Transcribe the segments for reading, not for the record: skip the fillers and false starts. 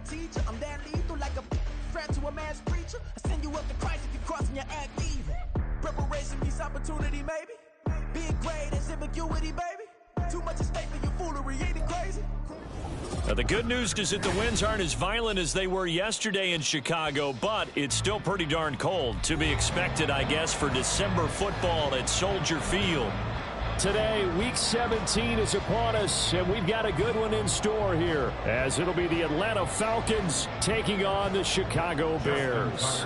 bad teacher. I'm that lethal like a threat to a mass preacher. I send you up to Christ if you're crossing your act evil. Preparation meets opportunity, maybe. Big grade is ambiguity, baby. Too much at stake for your foolery, ain't it crazy? Now, the good news is that the winds aren't as violent as they were yesterday in Chicago, but it's still pretty darn cold. To be expected, I guess, for December football at Soldier Field. Today, Week 17 is upon us, and we've got a good one in store here, as it'll be the Atlanta Falcons taking on the Chicago Bears.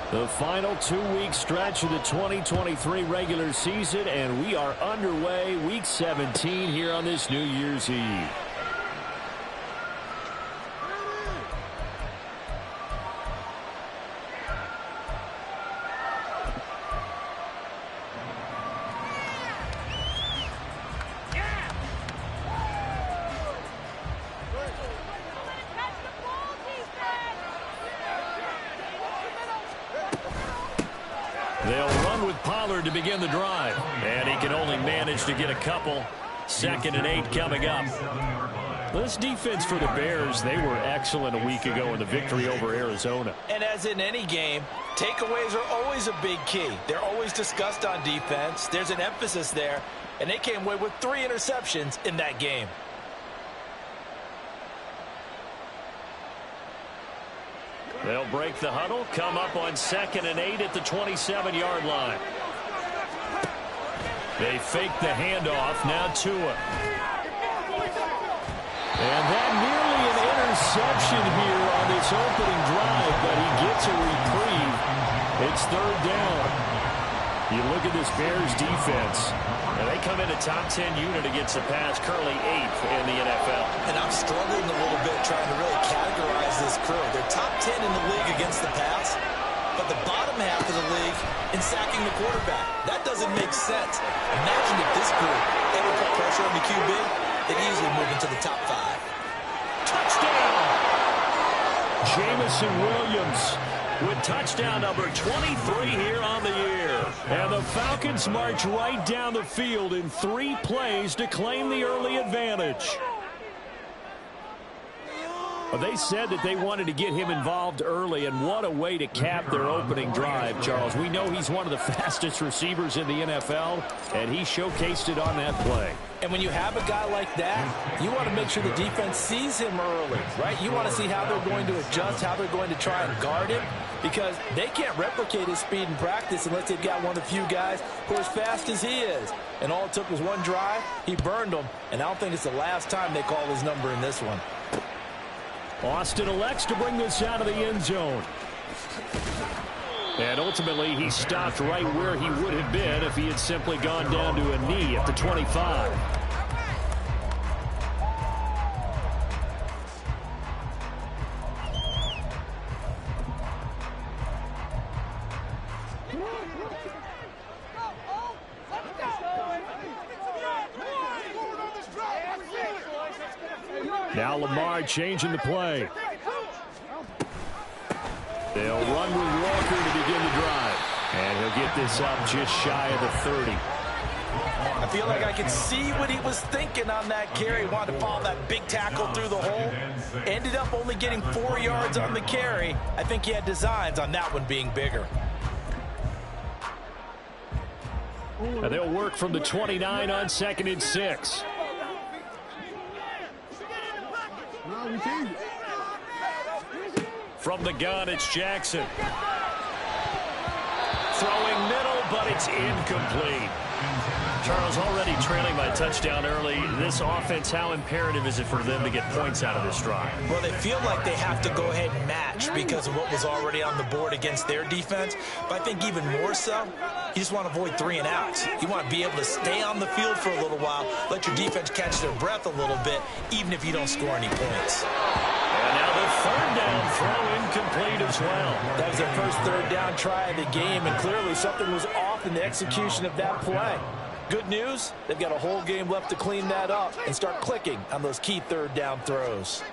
The final 2-week stretch of the 2023 regular season, and we are underway Week 17 here on this New Year's Eve. They'll run with Pollard to begin the drive, and he can only manage to get a couple. 2nd and 8 coming up. This defense for the Bears, they were excellent a week ago in the victory over Arizona. And as in any game, takeaways are always a big key. They're always discussed on defense. There's an emphasis there, and they came away with 3 interceptions in that game. They'll break the huddle, come up on 2nd and 8 at the 27-yard line. They fake the handoff, now Tua. And that nearly an interception here on this opening drive, but he gets a reprieve. It's 3rd down. You look at this Bears defense. And they come in a top 10 unit against the pass, currently 8th in the NFL. And I'm struggling a little bit trying to really categorize this crew. They're top 10 in the league against the pass, but the bottom half of the league in sacking the quarterback. That doesn't make sense. Imagine if this crew ever put pressure on the QB, they'd easily move into the top 5. Touchdown! Jamison Williams with touchdown number 23 here on the year. And the Falcons march right down the field in 3 plays to claim the early advantage. They said that they wanted to get him involved early, and what a way to cap their opening drive, Charles. We know he's one of the fastest receivers in the NFL, and he showcased it on that play. And when you have a guy like that, you want to make sure the defense sees him early, right? You want to see how they're going to adjust, how they're going to try and guard him, because they can't replicate his speed in practice unless they've got one of the few guys who are as fast as he is. And all it took was one drive. He burned them, and I don't think it's the last time they call his number in this one. Austin elects to bring this out of the end zone. And ultimately, he stopped right where he would have been if he had simply gone down to a knee at the 25. Now Lamar changing the play. They'll run with Walker to begin the drive. And he'll get this up just shy of the 30. I feel like I could see what he was thinking on that carry. Wanted to follow that big tackle through the hole. Ended up only getting 4 yards on the carry. I think he had designs on that one being bigger. And they'll work from the 29 on 2nd and 6. From the gun, it's Jackson. Throwing middle, but it's incomplete. Charles, already trailing by a touchdown early. This offense, how imperative is it for them to get points out of this drive? Well, they feel like they have to go ahead and match because of what was already on the board against their defense. But I think even more so, you just want to avoid 3 and outs. You want to be able to stay on the field for a little while, let your defense catch their breath a little bit, even if you don't score any points. And now the 3rd down throw incomplete as well. That was their first 3rd down try of the game, and clearly something was off in the execution of that play. Good news, they've got a whole game left to clean that up and start clicking on those key 3rd down throws.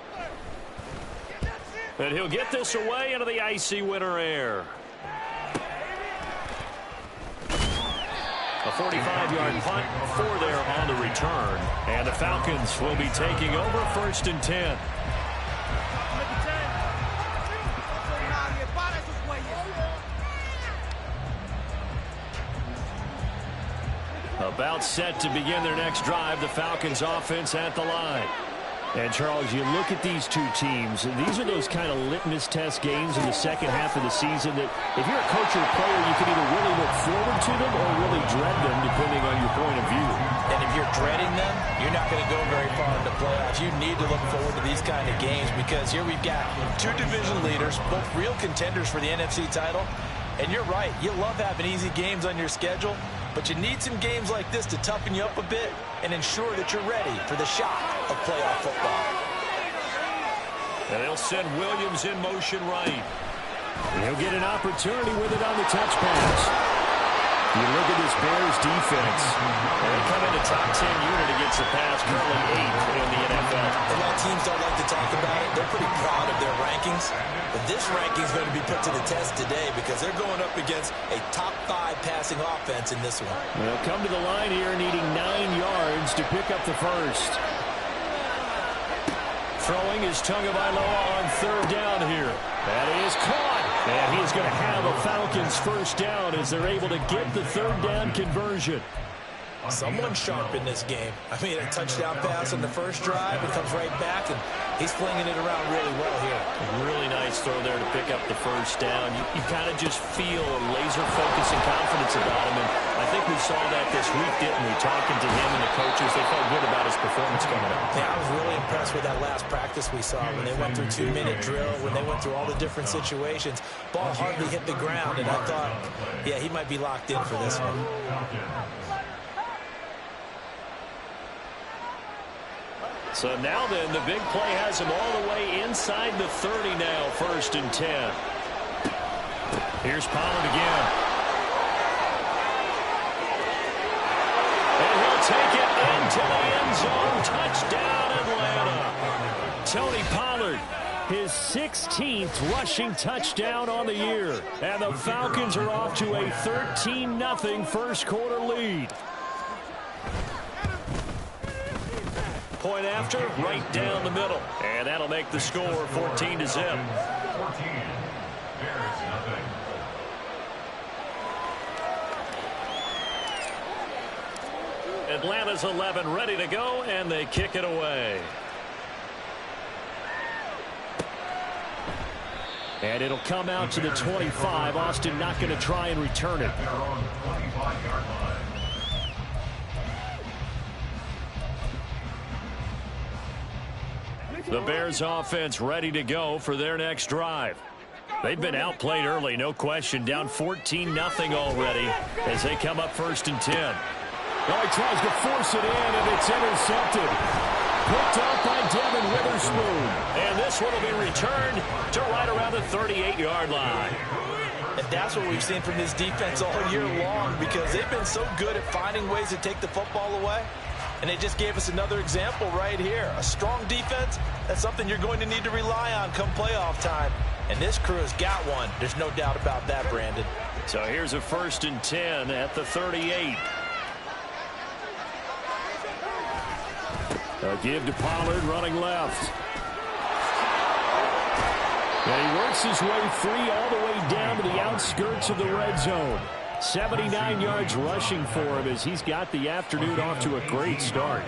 And he'll get this away into the icy winter air. A 45-yard punt for there on the return. And the Falcons will be taking over 1st and 10. About set to begin their next drive. The Falcons offense at the line. And, Charles, you look at these two teams, and these are those kind of litmus test games in the second half of the season that if you're a coach or a player, you can either really look forward to them or really dread them, depending on your point of view. And if you're dreading them, you're not going to go very far in the playoffs. You need to look forward to these kind of games because here we've got two division leaders, both real contenders for the NFC title. And you're right, you love having easy games on your schedule, but you need some games like this to toughen you up a bit and ensure that you're ready for the shock of playoff football. And they'll send Williams in motion right. He'll get an opportunity with it on the touch pass. You look at this Bears defense. They come in a top 10 unit against the pass, currently 8th in the NFL. And while teams don't like to talk about it, they're pretty proud of their rankings. But this ranking is going to be put to the test today because they're going up against a top 5 passing offense in this one. They'll come to the line here needing 9 yards to pick up the first. Throwing is Tagovailoa on 3rd down here. That is caught. And he's going to have a Falcons first down as they're able to get the 3rd down conversion. Someone's sharp in this game. I mean, a touchdown pass on the first drive. It comes right back, and he's flinging it around really well here. Really nice throw there to pick up the first down. You kind of just feel a laser focus and confidence about him. And I think we saw that this week, didn't we? Talking to him and the coaches, they felt good about his performance coming up. Yeah, I was really impressed with that last practice we saw when they went through 2-minute drill, when they went through all the different situations. Ball hardly hit the ground, and I thought, yeah, he might be locked in for this one. So now then, the big play has him all the way inside the 30 now, 1st and 10. Here's Pollard again. And he'll take it into the end zone. Touchdown, Atlanta. Tony Pollard, his 16th rushing touchdown on the year. And the Falcons are off to a 13-0 first quarter lead. Point after, right down the middle. And that'll make the score 14-0. Atlanta's 11 ready to go, and they kick it away. And it'll come out to the 25. Austin not going to try and return it. The Bears offense ready to go for their next drive. They've been outplayed early, no question. Down 14-0 already as they come up 1st and 10. Now he tries to force it in, and it's intercepted. Picked up by Devin Witherspoon. And this one will be returned to right around the 38-yard line. And that's what we've seen from this defense all year long because they've been so good at finding ways to take the football away. And they just gave us another example right here. A strong defense, that's something you're going to need to rely on come playoff time. And this crew has got one. There's no doubt about that, Brandon. So here's a 1st and 10 at the 38. A give to Pollard running left. And he works his way free all the way down to the outskirts of the red zone. 79 yards rushing for him as he's got the afternoon off to a great start.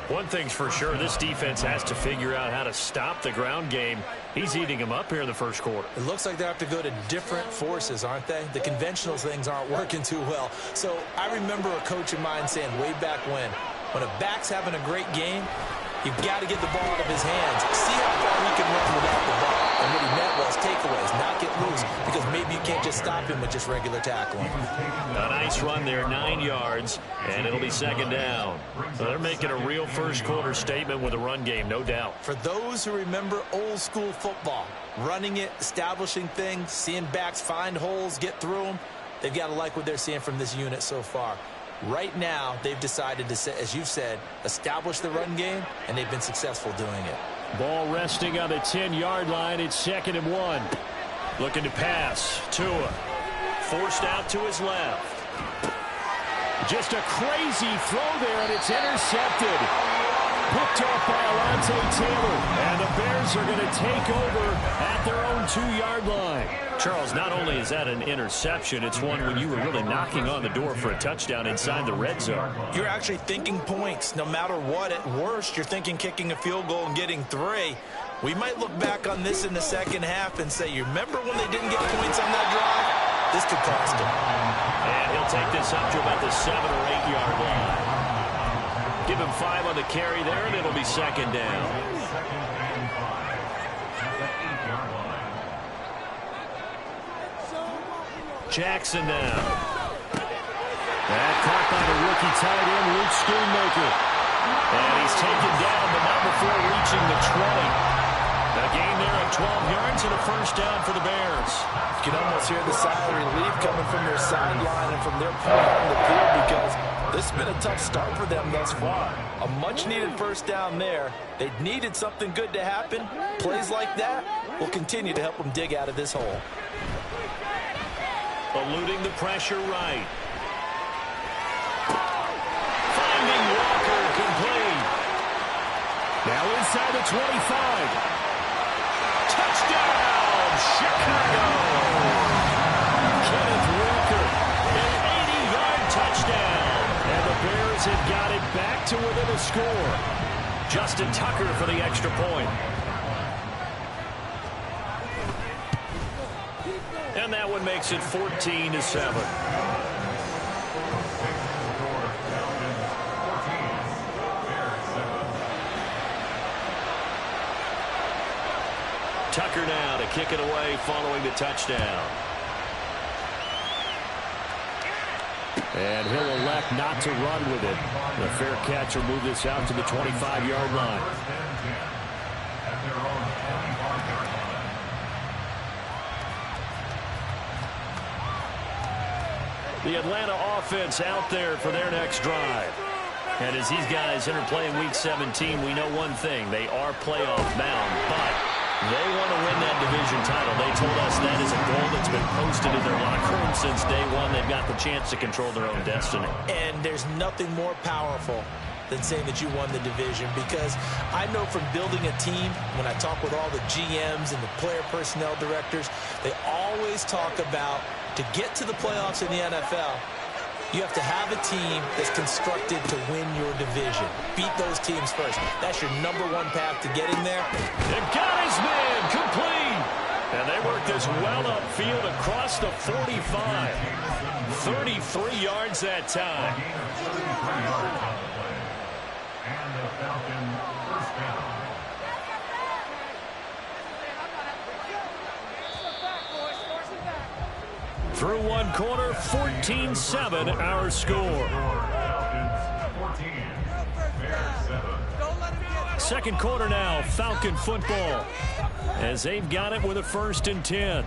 One thing's for sure, this defense has to figure out how to stop the ground game. He's eating them up here in the first quarter. It looks like they have to go to different forces, aren't they? The conventional things aren't working too well. So I remember a coach of mine saying way back when a back's having a great game, you've got to get the ball out of his hands. See how far he can run without the ball. And what he meant was takeaways, not get loose, because maybe you can't just stop him with just regular tackling. A nice run there, 9 yards, and it'll be 2nd down. So they're making a real first quarter statement with a run game, no doubt. For those who remember old school football, running it, establishing things, seeing backs find holes, get through them, they've got to like what they're seeing from this unit so far. Right now, they've decided to, as you've said, establish the run game, and they've been successful doing it. Ball resting on the 10-yard line. It's 2nd and 1. Looking to pass. Tua. Forced out to his left. Just a crazy throw there, and it's intercepted. Picked off by Alontae Taylor. And the Bears are going to take over at their own 2-yard line. Charles, not only is that an interception, it's one when you were really knocking on the door for a touchdown inside the red zone. You're actually thinking points. No matter what, at worst, you're thinking kicking a field goal and getting 3. We might look back on this in the second half and say, you remember when they didn't get points on that drive? This could cost them. And he'll take this up to about the 7 or 8-yard line. Give him 5 on the carry there, and it'll be 2nd down. Jackson now. That caught by the rookie tight end, Luke Schoonmaker. And he's taken down, but not before reaching the 20. A gain there of 12 yards and a first down for the Bears. You can almost hear the sigh of relief coming from their sideline and from their point on the field because this has been a tough start for them thus far. A much-needed first down there. They needed something good to happen. Plays like that will continue to help them dig out of this hole. Eluding the pressure right. Finding Walker complete. Now inside the 25. Touchdown, Chicago! Kenneth Walker, an 80-yard touchdown. And the Bears have got it back to within a score. Justin Tucker for the extra point. And that one makes it 14-7. Tucker now to kick it away following the touchdown. And he'll elect not to run with it. The fair catch will move this out to the 25-yard line. The Atlanta offense out there for their next drive. And as these guys enter play in Week 17, we know one thing. They are playoff bound, but they want to win that division title. They told us that is a goal that's been posted in their locker room since day one. They've got the chance to control their own destiny. And there's nothing more powerful than saying that you won the division, because I know from building a team, when I talk with all the GMs and the player personnel directors, they always talk about to get to the playoffs in the NFL, you have to have a team that's constructed to win your division. Beat those teams first. That's your #1 path to getting there. They've got his man complete. And they work this well upfield across the 45. 33 yards that time. And the Falcon first down. Through one quarter, 14-7 our score. Second quarter now, Falcon football, as they've got it with a 1st and 10.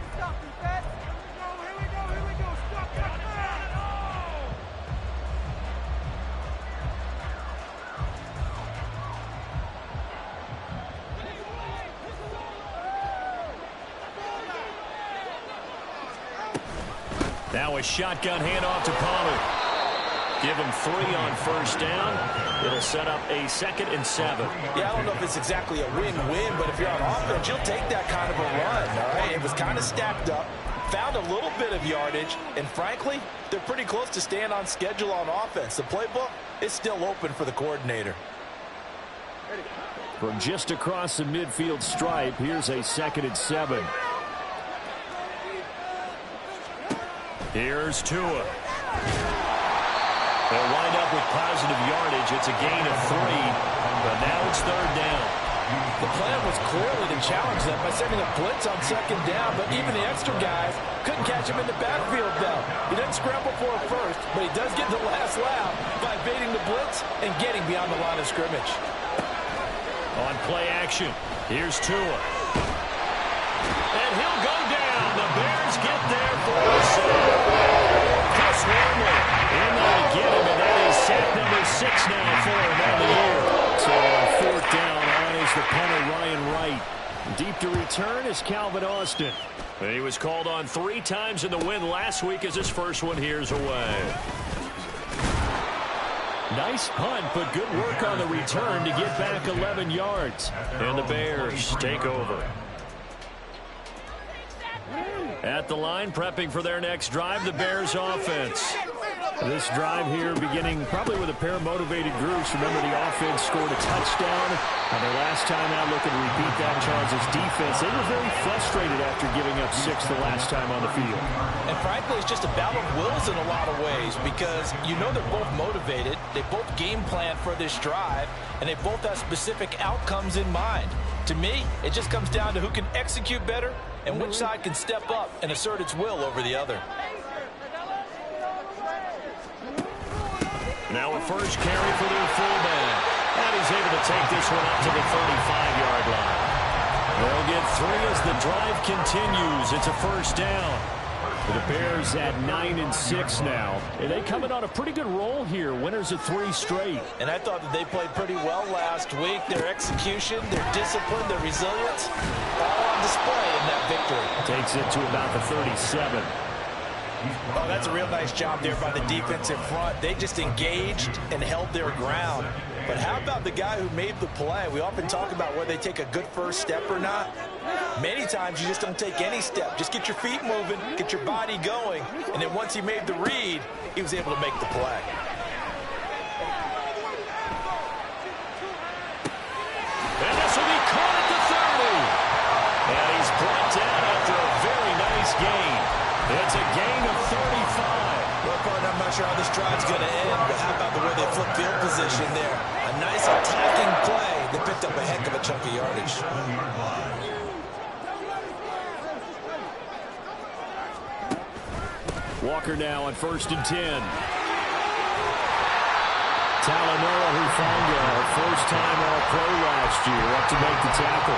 Now a shotgun handoff to Pollard. Give him 3 on first down. It'll set up a 2nd and 7. Yeah, I don't know if it's exactly a win-win, but if you're on offense, you'll take that kind of a run, all right? It was kind of stacked up, found a little bit of yardage, and frankly, they're pretty close to staying on schedule on offense. The playbook is still open for the coordinator. From just across the midfield stripe, here's a 2nd and 7. Here's Tua. They'll wind up with positive yardage. It's a gain of 3, but now it's 3rd down. The plan was clearly to challenge them by sending a blitz on 2nd down, but even the extra guys couldn't catch him in the backfield, though. He didn't scramble for it first, but he does get the last laugh by evading the blitz and getting beyond the line of scrimmage. On play action, here's Tua. And he'll go down. The Bears get there for a save. Chris Wormley in there to get him, and that is sack number 6 now for him on the year. So on 4th down, on is the punter, Ryan Deep to return is Calvin Austin. He was called on 3 times in the win last week as his first one here's away. Nice punt, but good work on the return to get back 11 yards. And the Bears take over. At the line, prepping for their next drive, the Bears offense. This drive here beginning probably with a pair of motivated groups. Remember, the offense scored a touchdown. On their last time out, looking to repeat that. Charles' defense, they were very frustrated after giving up 6 the last time on the field. And frankly, it's just a battle of wills in a lot of ways because you know they're both motivated. They both game plan for this drive, and they both have specific outcomes in mind. To me, it just comes down to who can execute better and which side can step up and assert its will over the other. Now a first carry for their fullback. And he's able to take this one up to the 35-yard line. They'll get 3 as the drive continues. It's a first down. The Bears at 9-6 now. And they come in on a pretty good roll here. Winners of 3 straight. And I thought that they played pretty well last week. Their execution, their discipline, their resilience, all on display in that victory. Takes it to about the 37. Oh, that's a real nice job there by the defense in front. They just engaged and held their ground. But how about the guy who made the play? We often talk about whether they take a good first step or not. Many times you just don't take any step. Just get your feet moving, get your body going, and then once he made the read, he was able to make the play. And this will be caught at the 30. And he's brought down after a very nice gain. It's a gain of 35. Well, partner, I'm not sure how this drive's going to end, but how about the way they flip field position there? A nice attacking play that picked up a heck of a chunk of yardage. Walker now on 1st and 10. Talanoa Hufanga, first-time All-Pro last year, up to make the tackle.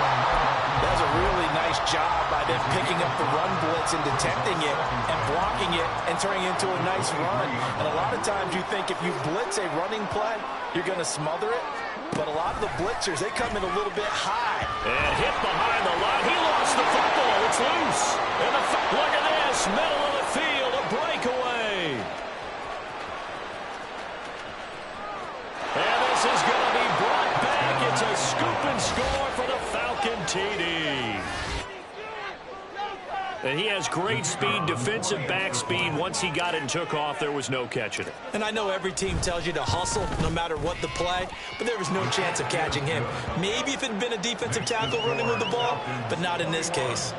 That was a really nice job by them picking up the run blitz and detecting it and blocking it and turning it into a nice run. And a lot of times you think if you blitz a running play, you're going to smother it. But a lot of the blitzers, they come in a little bit high. And hit behind the line. He lost the football. It's loose. And look at this. Middle of the field. A breakaway. And this is going to be brought back. It's a scoop and score for the Falcon TD. And he has great speed, defensive back speed. Once he got it and took off, there was no catching it. And I know every team tells you to hustle no matter what the play, but there was no chance of catching him. Maybe if it had been a defensive tackle running with the ball, but not in this case.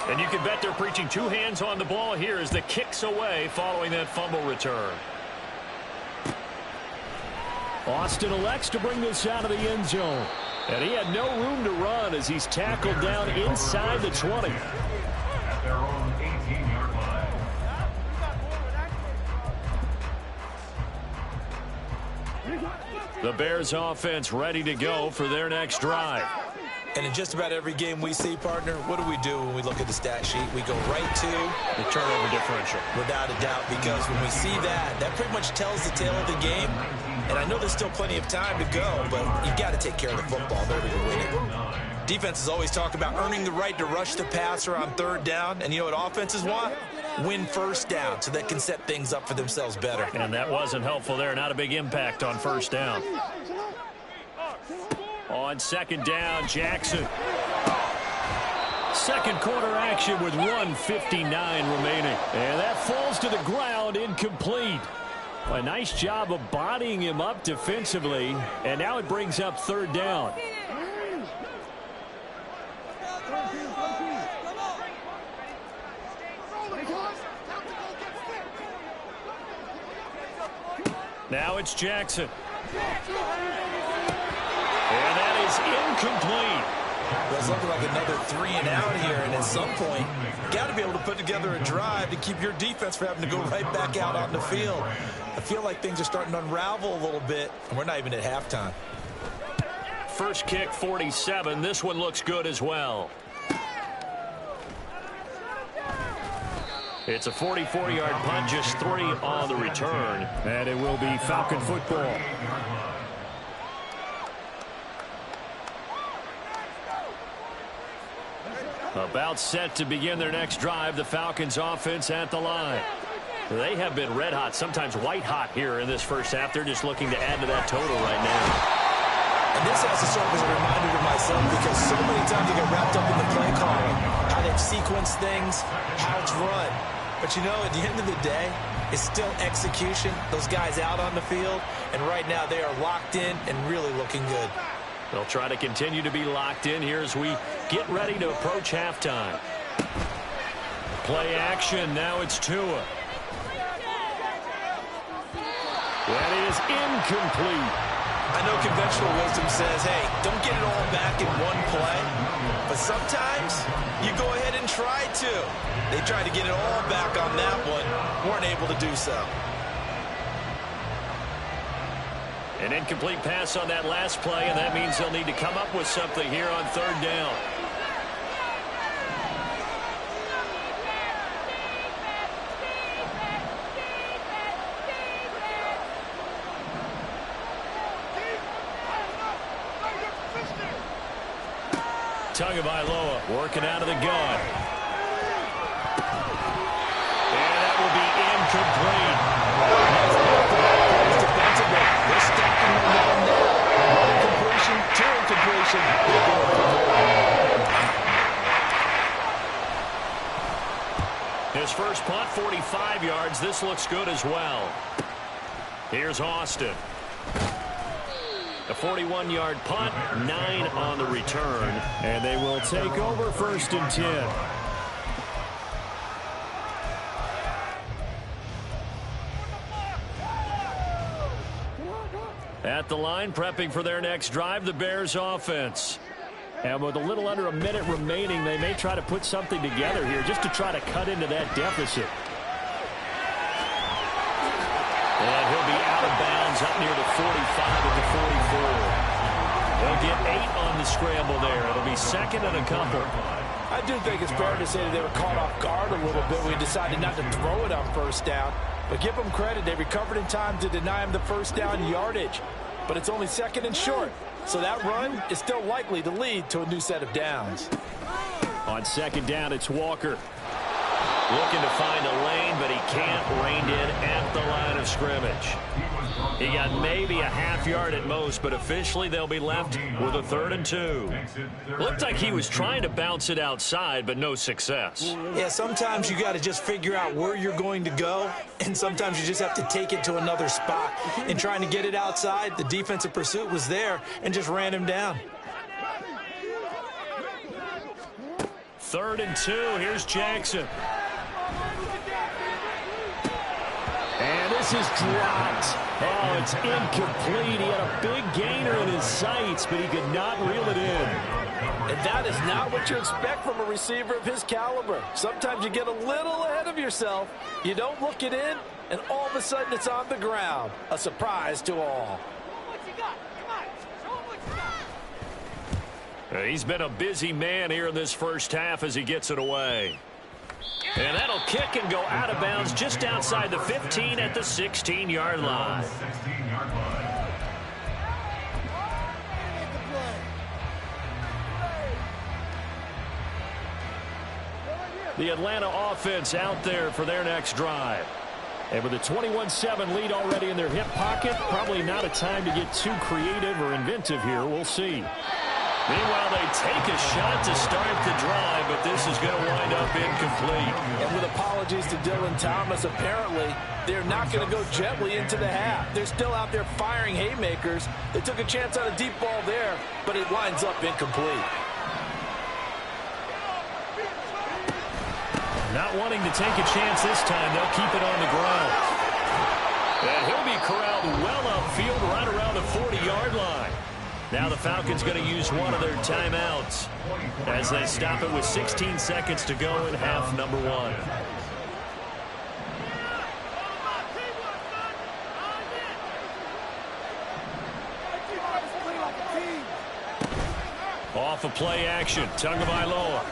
And you can bet they're preaching 2 hands on the ball here as the kick's away following that fumble return. Austin elects to bring this out of the end zone. And he had no room to run as he's tackled down inside the 20. At their own 18-yard line. The Bears offense ready to go for their next drive. And in just about every game we see, partner, what do when we look at the stat sheet? We go right to the turnover differential. Without a doubt, because when we see that, that pretty much tells the tale of the game. And I know there's still plenty of time to go, but you've got to take care of the football in order to win it. Defenses always talk about earning the right to rush the passer on 3rd down. And you know what offenses want? Win first down so they can set things up for themselves better. And that wasn't helpful there. Not a big impact on 1st down. On 2nd down, Jackson. 2nd quarter action with 1:59 remaining. And that falls to the ground, incomplete. A nice job of bodying him up defensively. And now it brings up 3rd down. Now it's Jackson. And that is incomplete. Well, it's looking like another 3 and out here, and at some point, you got to be able to put together a drive to keep your defense from having to go right back out on the field. I feel like things are starting to unravel a little bit, and we're not even at halftime. First kick, 47. This one looks good as well. It's a 44-yard punt, just 3 on the return. And it will be Falcon football. About set to begin their next drive, the Falcons offense at the line. They have been red hot, sometimes white hot here in this first half. They're just looking to add to that total right now. And this has to serve as a reminder to myself because so many times I get wrapped up in the play calling, how they've sequenced things, how it's run. But you know, at the end of the day, it's still execution. Those guys out on the field, and right now they are locked in and really looking good. They'll try to continue to be locked in here as we get ready to approach halftime. Play action. Now it's Tua. That is incomplete. I know conventional wisdom says, hey, don't get it all back in one play. But sometimes you go ahead and try to. They tried to get it all back on that one. Weren't able to do so. An incomplete pass on that last play, and that means they'll need to come up with something here on third down. Tagovailoa working out of the gun. And that will be incomplete. Defensively, they're stacking them down there. One incompletion, two incompletion. His first punt, 45 yards. This looks good as well. Here's Austin. A 41-yard punt, 9 on the return. And they will take over 1st and 10. At the line, prepping for their next drive, the Bears offense. And with a little under a minute remaining, they may try to put something together here just to try to cut into that deficit. And he'll be out of bounds up near the 45 at the 44. They'll get 8 on the scramble there. It'll be second and a couple. I do think it's fair to say that they were caught off guard a little bit. We decided not to throw it on first down. But give them credit. They recovered in time to deny him the first down yardage. But it's only second and short. So that run is still likely to lead to a new set of downs. On second down, it's Walker. Looking to find a lane, but he can't. Reined in at the line of scrimmage. He got maybe a half yard at most, but officially they'll be left with a 3rd and 2. Looked like he was trying to bounce it outside, but no success. Yeah, sometimes you got to just figure out where you're going to go, and sometimes you just have to take it to another spot. In trying to get it outside, the defensive pursuit was there and just ran him down. 3rd and 2. Here's Jackson. And this is dropped. Oh, it's incomplete. He had a big gainer in his sights, but he could not reel it in. And that is not what you expect from a receiver of his caliber. Sometimes you get a little ahead of yourself. You don't look it in, and all of a sudden it's on the ground. A surprise to all. He's been a busy man here in this first half as he gets it away. And that'll kick and go out of bounds just outside the 15 at the 16-yard line. The Atlanta offense out there for their next drive. And with a 21-7 lead already in their hip pocket, probably not a time to get too creative or inventive here. We'll see. Meanwhile, they take a shot to start the drive, but this is going to wind up incomplete. And with apologies to Dylan Thomas, apparently they're not going to go gently into the half. They're still out there firing haymakers. They took a chance on a deep ball there, but it winds up incomplete. Not wanting to take a chance this time, they'll keep it on the ground. And he'll be corralled well upfield right around the 40-yard line. Now the Falcons going to use one of their timeouts as they stop it with 16 seconds to go in half number 1. Off of play action, Tagovailoa.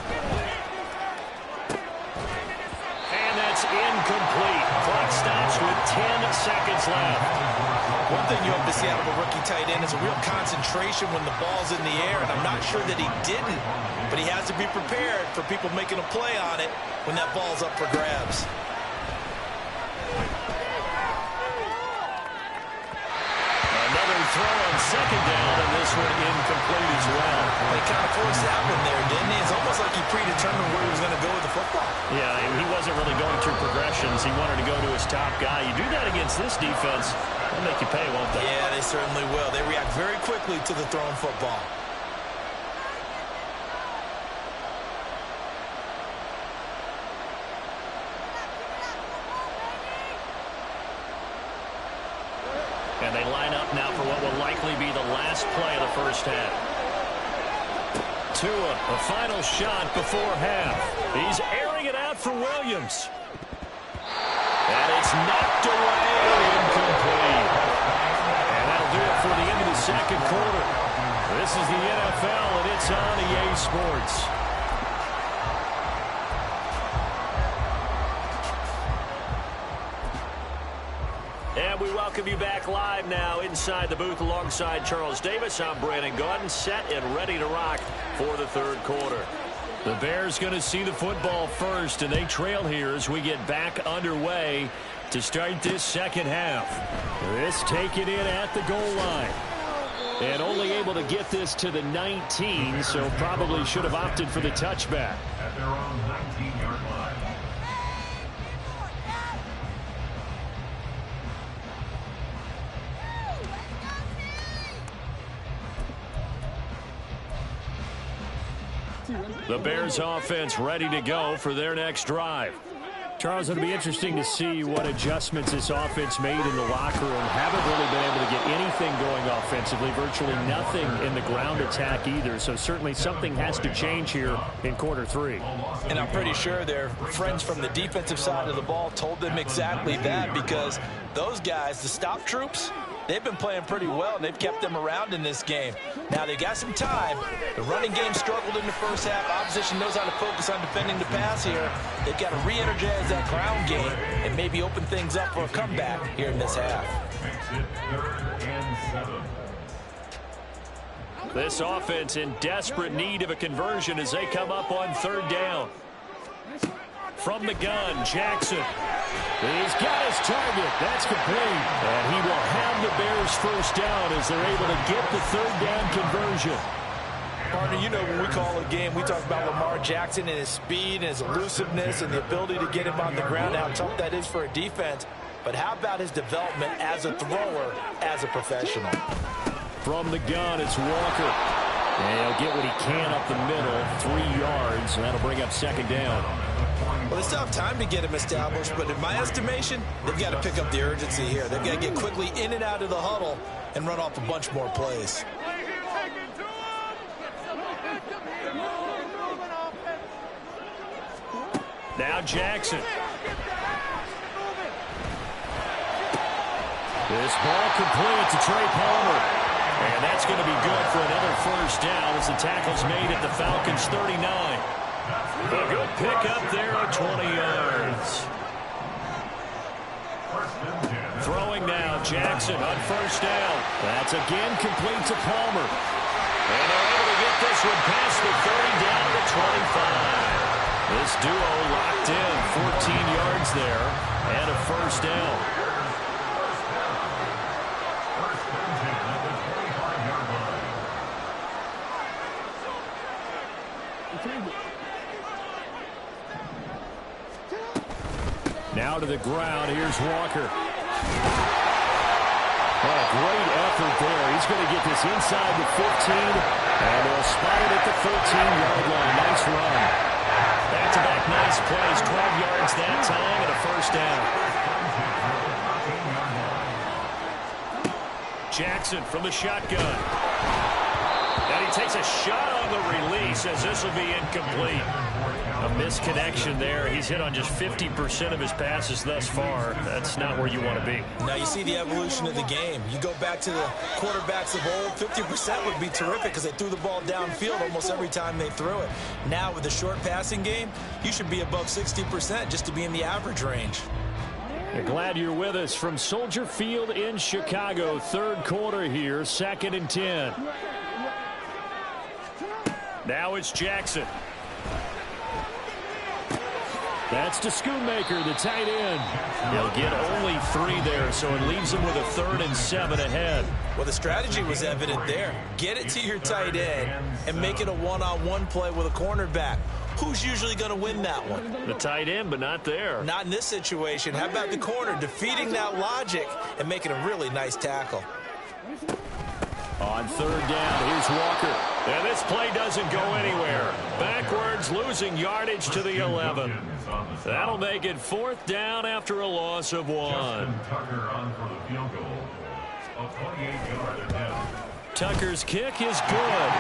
And that's incomplete. Clock stops with 10 seconds left. One thing you hope to see out of a rookie tight end is a real concentration when the ball's in the air, and I'm not sure that he didn't, but he has to be prepared for people making a play on it when that ball's up for grabs. Another throw on second down, and this one incomplete as well. He kind of forced that one there, didn't he? It's almost like he predetermined where he was going to go with the football. Yeah, he wasn't really going through progressions. He wanted to go to his top guy. You do that against this defense, they'll make you pay, won't they? Yeah, they certainly will. They react very quickly to the thrown football. And they line up now for what will likely be the last play of the first half. Tua, a final shot before half. He's airing it out for Williams. And it's knocked away and incomplete. And that'll do it for the end of the second quarter. This is the NFL, and it's on EA Sports. And we welcome you back live now inside the booth alongside Charles Davis. I'm Brandon Gaudin, set and ready to rock for the third quarter. The Bears going to see the football first, and they trail here as we get back underway to start this second half. This taken in at the goal line. And only able to get this to the 19, so probably should have opted for the touchback. At their own 19-yard line. The Bears offense ready to go for their next drive. Charles, it'll be interesting to see what adjustments this offense made in the locker room. Haven't really been able to get anything going offensively, virtually nothing in the ground attack either. So certainly something has to change here in quarter three. And I'm pretty sure their friends from the defensive side of the ball told them exactly that, because those guys, the stop troops, they've been playing pretty well, and they've kept them around in this game. Now, they've got some time. The running game struggled in the first half. Opposition knows how to focus on defending the pass here. They've got to re-energize that ground game and maybe open things up for a comeback here in this half. This offense in desperate need of a conversion as they come up on third down. From the gun, Jackson. He's got his target. That's complete. And he will have the Bears first down as they're able to get the third down conversion. Partner, you know when we call a game, we talk about Lamar Jackson and his speed and his elusiveness and the ability to get him on the ground, how tough that is for a defense. But how about his development as a thrower, as a professional? From the gun, it's Walker. And he'll get what he can up the middle, 3 yards, and that'll bring up second down. Well, they still have time to get him established, but in my estimation, they've got to pick up the urgency here. They've got to get quickly in and out of the huddle and run off a bunch more plays. Now Jackson. This ball complete to Trey Palmer. And that's going to be good for another first down as the tackle's made at the Falcons' 39. A good pickup there at 20 yards. Throwing now, Jackson on first down. That's again complete to Palmer. And they're able to get this one past the 30 down to 25. This duo locked in, 14 yards there, and a first down. Now to the ground, here's Walker. Oh, great effort there. He's going to get this inside the 15, and they'll spot it at the 13-yard line. Nice run. Back-to-back nice plays, 12 yards that time, and a first down. Jackson from the shotgun. And he takes a shot on the release as this will be incomplete. A misconnection there. He's hit on just 50% of his passes thus far. That's not where you want to be. Now you see the evolution of the game. You go back to the quarterbacks of old, 50% would be terrific because they threw the ball downfield almost every time they threw it. Now with the short passing game, you should be above 60% just to be in the average range. Glad you're with us from Soldier Field in Chicago. Third quarter here, 2nd and 10. Now it's Jackson. That's to Schoonmaker, the tight end. He'll get only 3 there, so it leaves him with a 3rd and 7 ahead. Well, the strategy was evident there. Get it to your tight end and make it a one-on-one play with a cornerback. Who's usually going to win that one? The tight end, but not there. Not in this situation. How about the corner defeating that logic and making a really nice tackle? On 3rd down, here's Walker. And this play doesn't go anywhere. Backwards, losing yardage to the 11. That'll make it 4th down after a loss of 1. Tucker on for the field goal. A 28-yard attempt. Tucker's kick is good.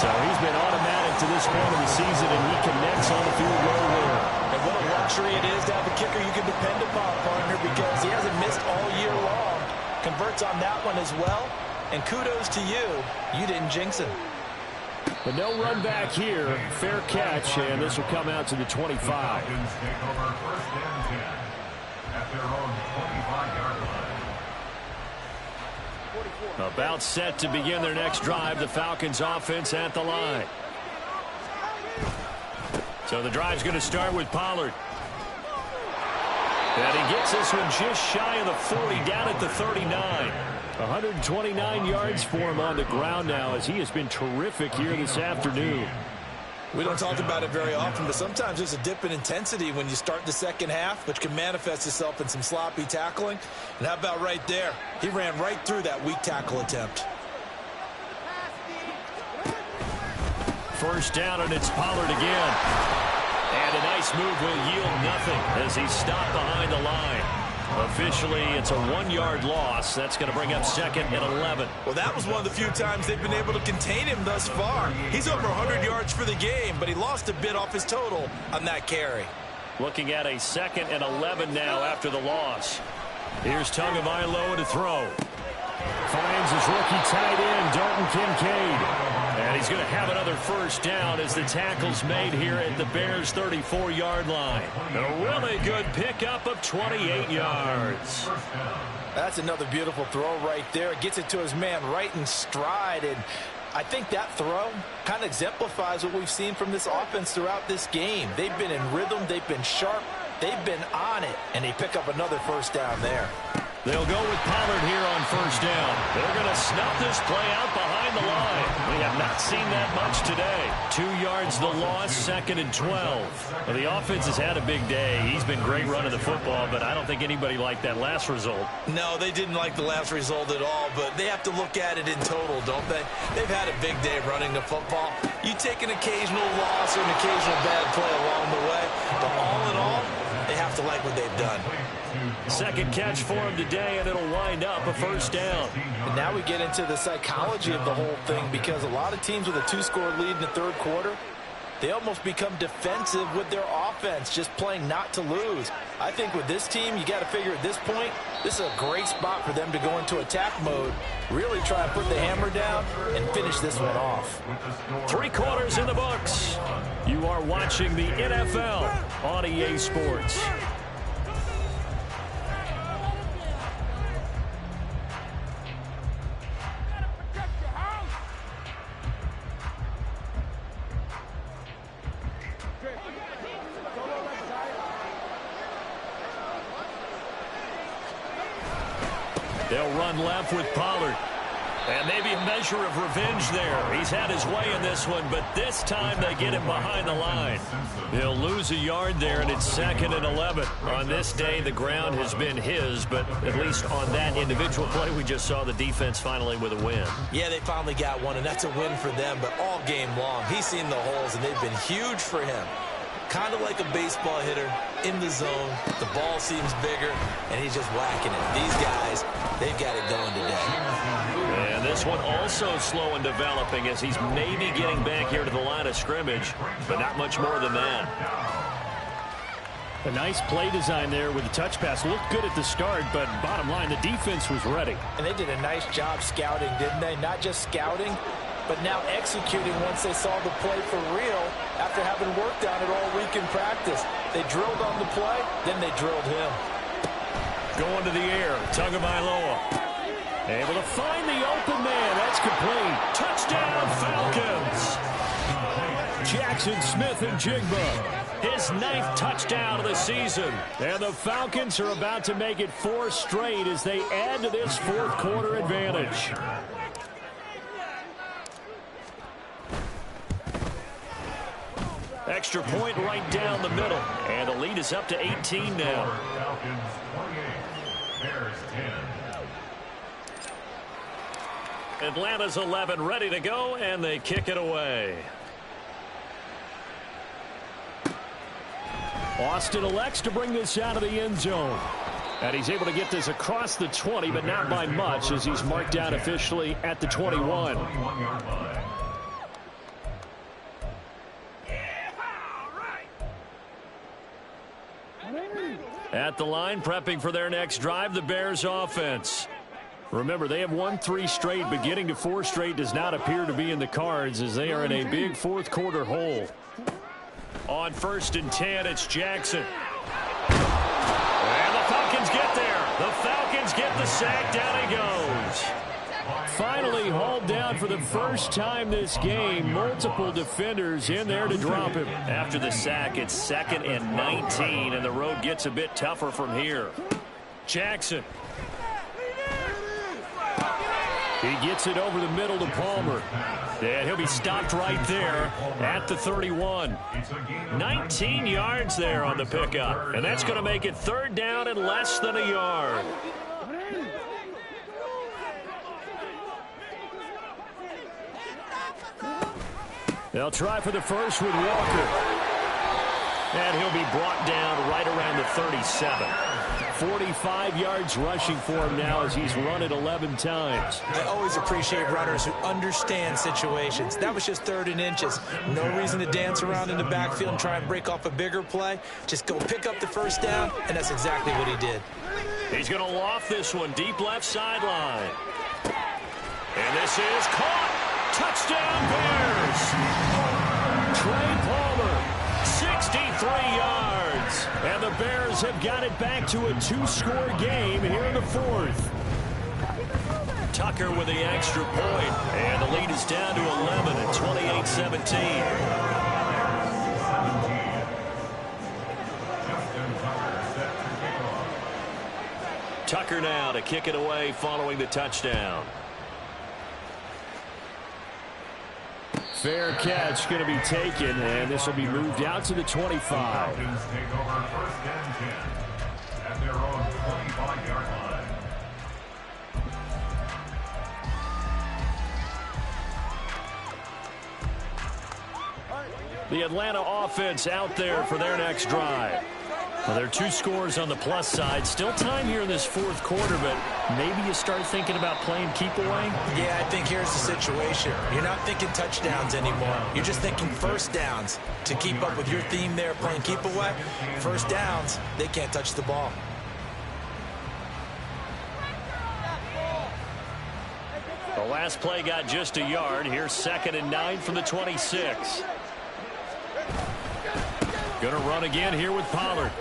So he's been automatic to this point of the season, and he connects on the field goal there. And what a luxury it is to have a kicker you can depend upon, partner, because he hasn't missed all year long. Converts on that one as well. And kudos to you. You didn't jinx him. But no run back here. Fair catch, and this will come out to the 25. Falcons take over 1st and 10 at their own 25-yard line. About set to begin their next drive. The Falcons offense at the line. So the drive's going to start with Pollard. And he gets this one just shy of the 40, down at the 39. 129 yards for him on the ground now, as he has been terrific here this afternoon. We don't talk about it very often, but sometimes there's a dip in intensity when you start the second half, which can manifest itself in some sloppy tackling. And how about right there? He ran right through that weak tackle attempt. 1st down, and it's Pollard again. And a nice move will yield nothing as he's stopped behind the line. Officially, it's a 1-yard loss. That's going to bring up 2nd and 11. Well, that was one of the few times they've been able to contain him thus far. He's over 100 yards for the game, but he lost a bit off his total on that carry. Looking at a 2nd and 11 now after the loss. Here's Tagovailoa to throw. Finds his rookie tight end, Dalton Kincaid. And he's going to have another 1st down as the tackle's made here at the Bears' 34-yard line. A really good pickup of 28 yards. That's another beautiful throw right there. Gets it to his man right in stride. And I think that throw kind of exemplifies what we've seen from this offense throughout this game. They've been in rhythm. They've been sharp. They've been on it. And they pick up another 1st down there. They'll go with Pollard here on 1st down. They're going to snuff this play out behind the line. We have not seen that much today. 2 yards the loss, 2nd and 12. Well, the offense has had a big day. He's been great running the football, but I don't think anybody liked that last result. No, they didn't like the last result at all, but they have to look at it in total, don't they? They've had a big day running the football. You take an occasional loss or an occasional bad play along the way, but all in all, they have to like what they've done. 2nd catch for him today, and it'll wind up a 1st down. And now we get into the psychology of the whole thing, because a lot of teams with a 2-score lead in the 3rd quarter, they almost become defensive with their offense, just playing not to lose. I think with this team, you got to figure at this point, this is a great spot for them to go into attack mode, really try to put the hammer down and finish this one off. 3 quarters in the books. You are watching the NFL on EA Sports. They'll run left with Pollard. And maybe a measure of revenge there. He's had his way in this one, but this time they get him behind the line. He'll lose a yard there, and it's 2nd and 11. On this day, the ground has been his, but at least on that individual play, we just saw the defense finally with a win. Yeah, they finally got one, and that's a win for them, but all game long, he's seen the holes, and they've been huge for him. Kind of like a baseball hitter in the zone. The ball seems bigger, and he's just whacking it. These guys, they've got it going today. And this one also slow in developing as he's maybe getting back here to the line of scrimmage, but not much more than that. A nice play design there with the touch pass. Looked good at the start, but bottom line, the defense was ready. And they did a nice job scouting, didn't they? Not just scouting, but now executing once they saw the play for real after having worked on it all week in practice. They drilled on the play, then they drilled him. Going to the air. Tagovailoa. Able to find the open man. That's complete. Touchdown, Falcons. Jackson Smith and Jigba. His 9th touchdown of the season. And the Falcons are about to make it 4 straight as they add to this 4th quarter advantage. Extra point right down the middle. And the lead is up to 18 now. Falcons 28, Bears 10. Atlanta's 11 ready to go, and they kick it away. Austin elects to bring this out of the end zone. And he's able to get this across the 20, but not by much as he's marked down officially at the 21. At the line, prepping for their next drive, the Bears offense. Remember, they have won 3 straight, but getting to 4 straight does not appear to be in the cards as they are in a big 4th quarter hole. On 1st and 10, it's Jackson. And the Falcons get there. The Falcons get the sack. Down he goes. Finally hauled down for the first time this game. Multiple defenders in there to drop him. After the sack, it's 2nd and 19, and the road gets a bit tougher from here. Jackson. He gets it over the middle to Palmer. And he'll be stopped right there at the 31. 19 yards there on the pickup. And that's going to make it 3rd down and less than a yard. They'll try for the first with Walker. And he'll be brought down right around the 37. 45 yards rushing for him now as he's run it 11 times. I always appreciate runners who understand situations. That was just 3rd and inches. No reason to dance around in the backfield and try and break off a bigger play. Just go pick up the first down, and that's exactly what he did. He's going to loft this one deep left sideline. And this is caught. Touchdown Bears. Trey Palmer, 63 yards. And the Bears have got it back to a 2-score game here in the 4th. Tucker with the extra point. And the lead is down to 11 at 28-17. Tucker now to kick it away following the touchdown. Fair catch going to be taken, and this will be moved out to the 25. Falcons take over 1st and 10 at their own 25-yard line. The Atlanta offense out there for their next drive. Well, there are 2 scores on the plus side. Still time here in this 4th quarter, but maybe you start thinking about playing keep away? Yeah, I think here's the situation. You're not thinking touchdowns anymore. You're just thinking first downs. To keep up with your theme there, playing keep away, first downs, they can't touch the ball. The last play got just a yard. Here's 2nd and 9 from the 26. Going to run again here with Pollard.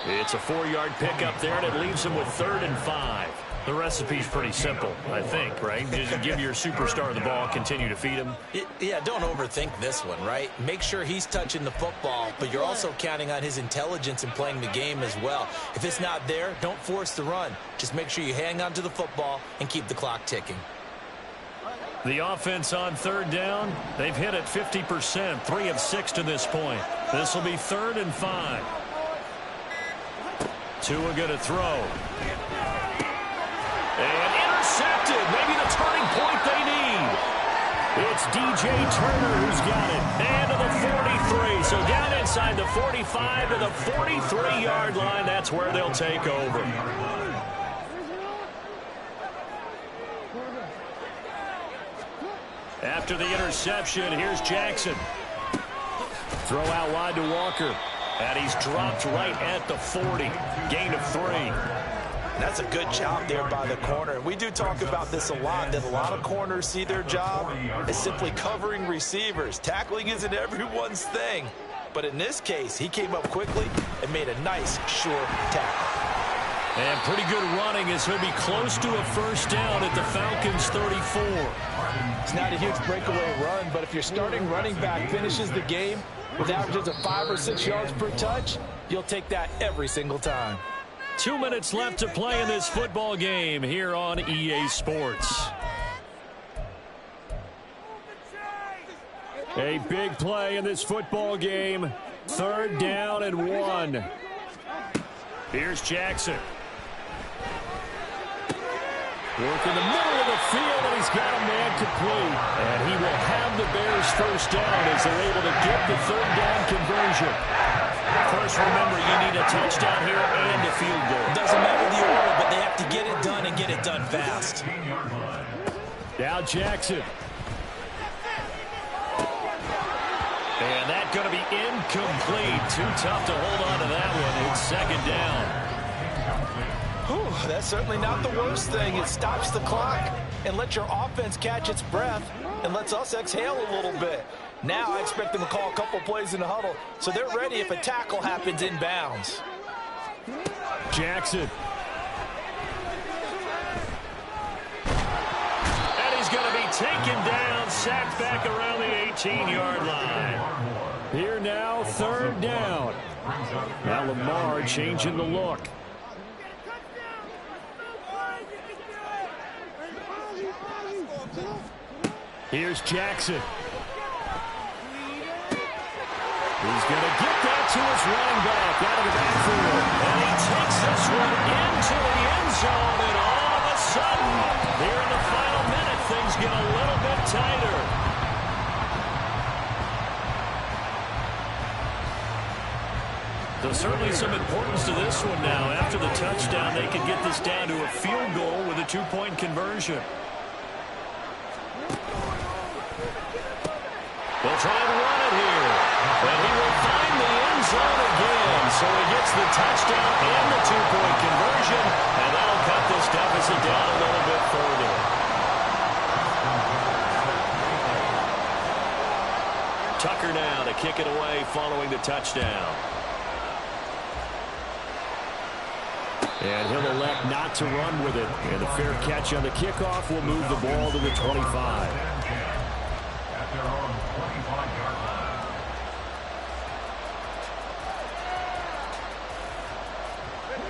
It's a 4-yard pickup there, and it leaves him with 3rd and 5. The recipe's pretty simple, I think, right? Just give your superstar the ball, continue to feed him. Yeah, don't overthink this one, right? Make sure he's touching the football, but you're also counting on his intelligence in playing the game as well. If it's not there, don't force the run. Just make sure you hang on to the football and keep the clock ticking. The offense on 3rd down, they've hit it 50%, 3 of 6 to this point. This will be 3rd and 5. Tua going to throw. And intercepted. Maybe the turning point they need. It's DJ Turner who's got it. And to the 43. So down inside the 45 to the 43-yard line. That's where they'll take over. After the interception, here's Jackson. Throw out wide to Walker. And he's dropped right at the 40. Gain of 3. That's a good job there by the corner. We do talk about this a lot, that a lot of corners see their job as simply covering receivers. Tackling isn't everyone's thing. But in this case, he came up quickly and made a nice, sure tackle. And pretty good running as he'll be close to a first down at the Falcons' 34. It's not a huge breakaway run, but if your starting running back finishes the game with averages of 5 or 6 yards per touch, you'll take that every single time. 2 minutes left to play in this football game here on EA Sports. A big play in this football game. 3rd down and 1. Here's Jackson. Work in the middle of the field, and he's got a man complete. And he will have the Bears first down as they're able to get the 3rd down conversion. Of course, remember, you need a touchdown here and a field goal. Doesn't matter the order, but they have to get it done and get it done fast. Now Jackson. And that's going to be incomplete. Too tough to hold on to that one. It's 2nd down. Whew, that's certainly not the worst thing. It stops the clock and lets your offense catch its breath and lets us exhale a little bit. Now I expect them to call a couple plays in the huddle so they're ready if a tackle happens inbounds. Jackson. And he's going to be taken down, sacked back around the 18-yard line. Here now, 3rd down. Now Lamar changing the look. Here's Jackson. He's going to get that to his running back out of the backfield. And he takes this one into the end zone, and all of a sudden, here in the final minute, things get a little bit tighter. There's certainly some importance to this one now. After the touchdown, they can get this down to a field goal with a 2-point conversion. They'll try and run it here. And he will find the end zone again. So he gets the touchdown and the 2-point conversion. And that'll cut this deficit down a little bit further. Tucker now to kick it away following the touchdown. And he'll elect not to run with it. And the fair catch on the kickoff will move the ball to the 25.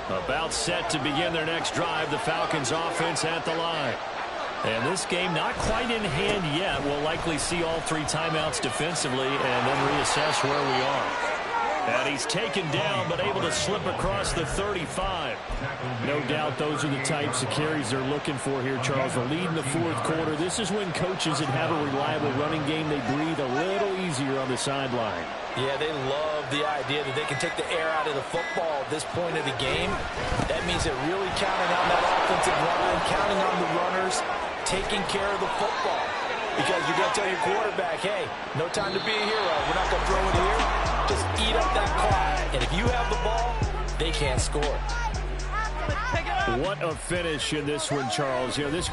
About set to begin their next drive, the Falcons offense at the line. And this game not quite in hand yet. We'll likely see all 3 timeouts defensively and then reassess where we are. And he's taken down but able to slip across the 35. No doubt those are the types of carries they're looking for here, Charles. The lead in the 4th quarter. This is when coaches that have a reliable running game, they breathe a little easier on the sideline. Yeah, they love the idea that they can take the air out of the football at this point of the game. That means they're really counting on that offensive line, counting on the runners, taking care of the football. Because you're going to tell your quarterback, hey, no time to be a hero. We're not going to throw it here. Just eat up that clock. And if you have the ball, they can't score. What a finish in this one, Charles. You know, this